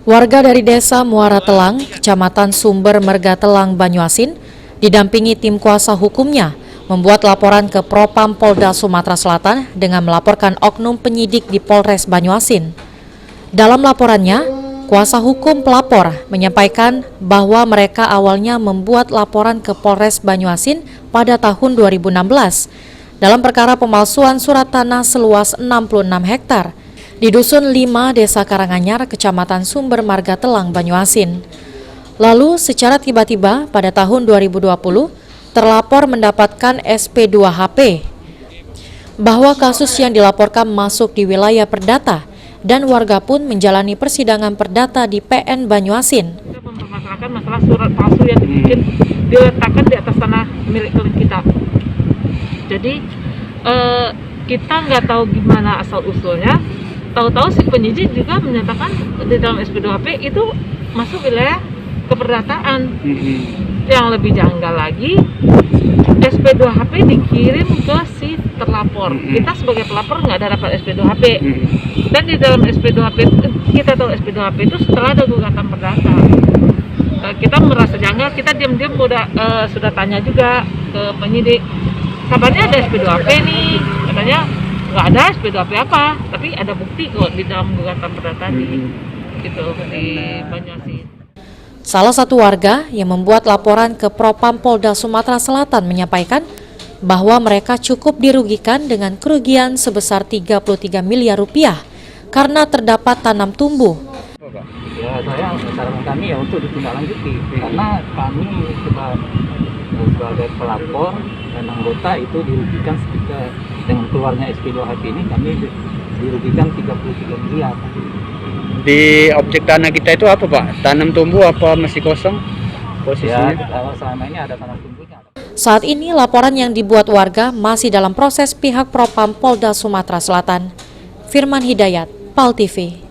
Warga dari Desa Muara Telang, Kecamatan Sumber Mergatelang, Banyuasin, didampingi tim kuasa hukumnya, membuat laporan ke Propam Polda Sumatera Selatan dengan melaporkan oknum penyidik di Polres Banyuasin. Dalam laporannya, kuasa hukum pelapor menyampaikan bahwa mereka awalnya membuat laporan ke Polres Banyuasin pada tahun 2016 dalam perkara pemalsuan surat tanah seluas 66 hektar di Dusun 5 Desa Karanganyar, Kecamatan Sumber Margatelang, Banyuasin. Lalu secara tiba-tiba pada tahun 2020, terlapor mendapatkan SP2HP bahwa kasus yang dilaporkan masuk di wilayah perdata dan warga pun menjalani persidangan perdata di PN Banyuasin. Kita mempermasalahkan masalah surat palsu yang dibikin diletakkan di atas tanah milik kita. Jadi kita nggak tahu gimana asal usulnya. Tahu-tahu si penyidik juga menyatakan di dalam SP2HP itu masuk wilayah keperdataan. Yang lebih janggal lagi, SP2HP dikirim ke si terlapor. Kita sebagai pelapor nggak ada dapat SP2HP. Dan di dalam SP2HP kita tahu SP2HP itu setelah ada gugatan perdata. Kita merasa janggal, kita diam-diam sudah tanya juga ke penyidik. Kabarnya ada SP2HP nih, katanya nggak ada SP2HP apa, tapi ada bukti kok di dalam gugatan perdata gitu di Banyuasin. Salah satu warga yang membuat laporan ke Propam Polda Sumatera Selatan menyampaikan bahwa mereka cukup dirugikan dengan kerugian sebesar 33 miliar rupiah karena terdapat tanam tumbuh. Ya, saran kami ya untuk ditindaklanjuti karena kami sebagai pelapor dan anggota itu dirugikan sekitar dengan keluarnya SP2HP ini kami dirugikan 33 miliar. Di objek tanah kita itu apa Pak? Tanam tumbuh apa masih kosong posisinya? Ya, selama ini ada tanam tumbuhnya. Saat ini laporan yang dibuat warga masih dalam proses pihak Propam Polda Sumatera Selatan. Firman Hidayat, PAL TV.